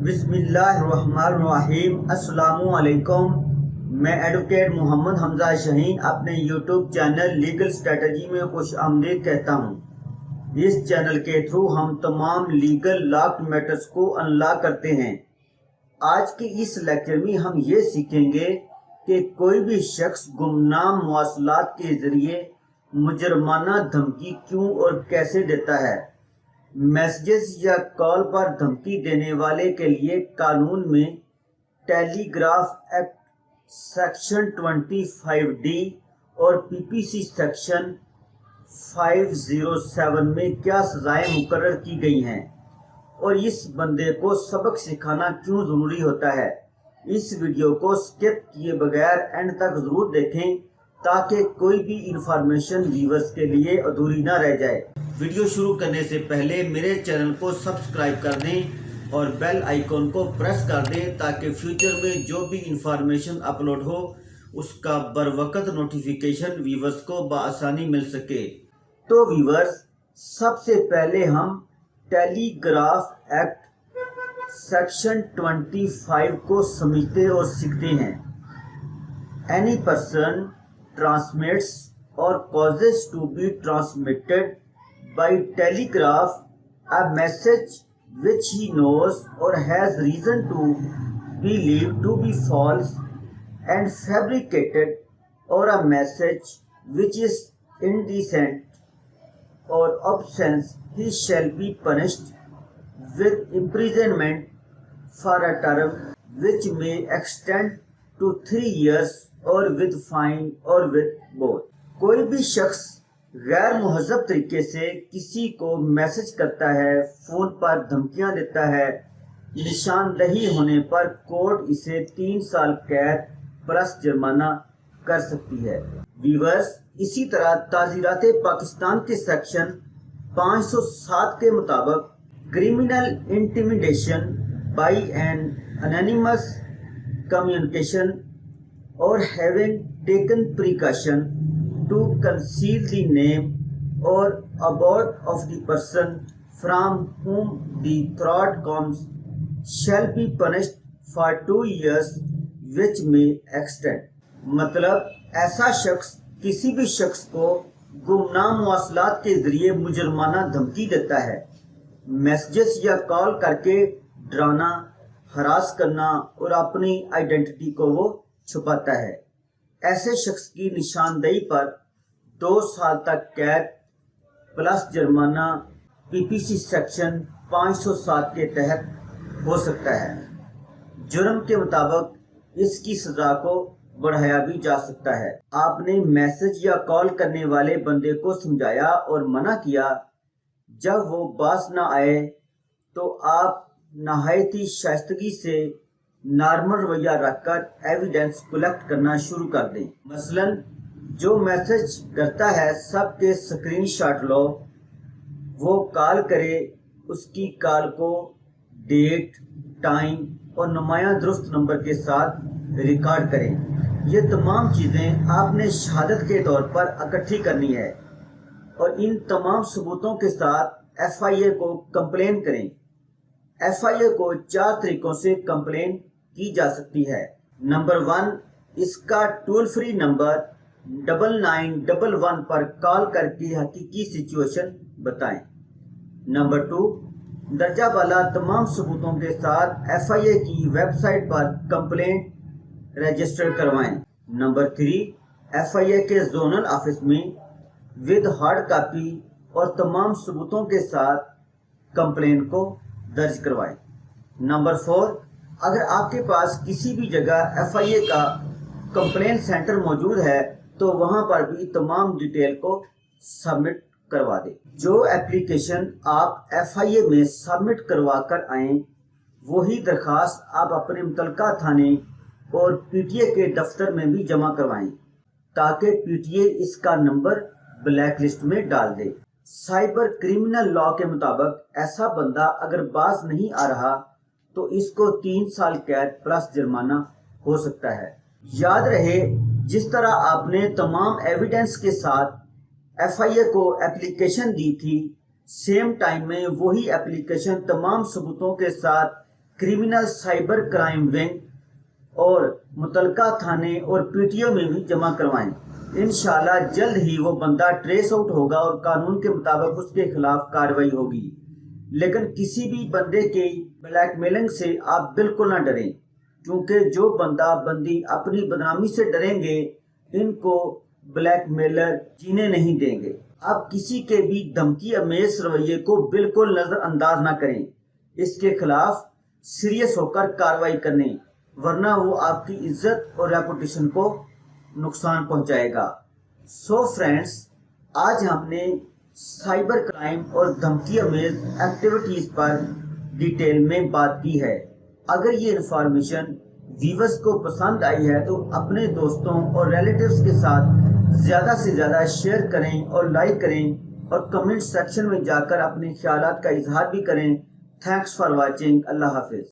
बिस्मिल्लाहिर्रहमानिर्रहीम। अस्सलामुअलैकुम। मैं एडवोकेट मोहम्मद हमजा शहीन अपने यूट्यूब चैनल लीगल स्ट्रेटजी में खुश आमदीद कहता हूँ। इस चैनल के थ्रू हम तमाम लीगल लॉक्ड मैटर्स को अनलॉक करते हैं। आज के इस लेक्चर में हम ये सीखेंगे कि कोई भी शख्स गुमनाम मवासलात के ज़रिए मुजरमाना धमकी क्यों और कैसे देता है। मैसेजेस या कॉल पर धमकी देने वाले के लिए कानून में टेलीग्राफ एक्ट सेक्शन 25D और PPC सेक्शन 507 में क्या सजाएं मुकर्रर की गई हैं और इस बंदे को सबक सिखाना क्यों ज़रूरी होता है। इस वीडियो को स्किप किए बगैर एंड तक ज़रूर देखें ताकि कोई भी इंफॉर्मेशन व्यूअर्स के लिए अधूरी ना रह जाए। वीडियो शुरू करने से पहले मेरे चैनल को सब्सक्राइब कर दें और बेल आइकॉन को प्रेस कर दें ताकि फ्यूचर में जो भी इंफॉर्मेशन अपलोड हो उसका बरवकत नोटिफिकेशन व्यूअर्स को बआसानी मिल सके। तो व्यूअर्स, सबसे पहले हम टेलीग्राफ एक्ट सेक्शन 25 को समझते और सीखते हैं। Any person transmits or causes to be transmitted by telegraph a message which he knows or has reason to believe to be false and fabricated, or a message which is indecent or obscene, he shall be punished with imprisonment for a term which may extend to 3 years और with fine और with both. कोई भी शख्स गैर मुहज़्ज़ब तरीके से किसी को मैसेज करता है, फ़ोन पर धमकियां देता है, निशानदही होने पर कोर्ट इसे 3 साल कैद प्लस जुर्माना कर सकती है। व्यूअर्स, इसी तरह ताज़ीरात पाकिस्तान के सेक्शन 507 के मुताबिक criminal intimidation by an anonymous communication or having taken precaution to conceal the name or abode of the person from whom the threat comes shall be punished for 2 years which may extend। मतलब ऐसा शख्स किसी भी शख्स को गुमनाम मवासलात के जरिए मुजरमाना धमकी देता है, मैसेजेस या कॉल करके डराना, हरास करना और अपनी आइडेंटिटी को वो छुपाता है। ऐसे शख्स की निशानदेही पर 2 साल तक कैद प्लस जुर्माना PPC सेक्शन 507 के तहत हो सकता है। जुर्म के मुताबिक इसकी सजा को बढ़ाया भी जा सकता है। आपने मैसेज या कॉल करने वाले बंदे को समझाया और मना किया, जब वो बाज ना आए तो आप नहायत ही शाइस्तगी से नॉर्मल रवैया रखकर एविडेंस कलेक्ट करना शुरू कर दें। मसलन जो मैसेज करता है सबके स्क्रीनशॉट लो, वो कॉल करे, उसकी कॉल को डेट, टाइम और नुमाया दुरुस्त नंबर के साथ रिकॉर्ड करें। ये तमाम चीज़ें आपने शहादत के तौर पर इकट्ठी करनी है और इन तमाम सबूतों के साथ FIA को कंप्लेन करें। FIA को 4 तरीकों से कंप्लेन की जा सकती है। नंबर 1, इसका टोल फ्री नंबर 9911 पर कॉल करके हकीकी सिचुएशन बताएं। नंबर 2, दर्जा वाला तमाम सबूतों के साथ FIA की वेबसाइट पर कंप्लेंट रजिस्टर करवाएं। नंबर 3, FIA के जोनल ऑफिस में विद हार्ड कॉपी और तमाम सबूतों के साथ कंप्लेंट को दर्ज करवाएं। नंबर 4, अगर आपके पास किसी भी जगह FIA का कंप्लेंट सेंटर मौजूद है तो वहां पर भी तमाम डिटेल को सबमिट करवा दें। जो एप्लीकेशन आप FIA में सबमिट करवा कर आएँ वही दरखास्त आप अपने मुतलका थाने और PTA के दफ्तर में भी जमा करवाएं ताकि PTA इसका नंबर ब्लैक लिस्ट में डाल दे। साइबर क्रिमिनल लॉ के मुताबिक ऐसा बंदा अगर बाज नहीं आ रहा तो इसको 3 साल कैद प्लस जुर्माना हो सकता है। याद रहे, जिस तरह आपने तमाम एविडेंस के साथ FIA को एप्लीकेशन दी थी, सेम टाइम में वही एप्लीकेशन तमाम सबूतों के साथ क्रिमिनल साइबर क्राइम विंग और मुतलका थाने और पीटीओ में भी जमा करवाएं। इंशाल्लाह जल्द ही वो बंदा ट्रेस आउट होगा और कानून के मुताबिक उसके खिलाफ कार्रवाई होगी। लेकिन किसी भी बंदे के ब्लैकमेलिंग से आप बिल्कुल ना डरें, क्योंकि जो बंदा बंदी अपनी बदनामी से डरेंगे, इनको ब्लैकमेलर जीने नहीं देंगे। आप किसी के भी धमकी अमेज रवैये को बिल्कुल नजरअंदाज ना करें, इसके खिलाफ सीरियस होकर कार्रवाई करने, वरना वो आपकी इज्जत और रेपुटेशन को नुकसान पहुंचाएगा। सो फ्रेंड्स, आज हमने साइबर क्राइम और धमकी अमेज एक्टिविटीज पर डिटेल में बात की है। अगर ये इंफॉर्मेशन व्यूअर्स को पसंद आई है तो अपने दोस्तों और रिलेटिव्स के साथ ज़्यादा से ज़्यादा शेयर करें और लाइक करें और कमेंट सेक्शन में जाकर अपने ख्यालात का इजहार भी करें। Thanks for watching. अल्लाह हाफिज़।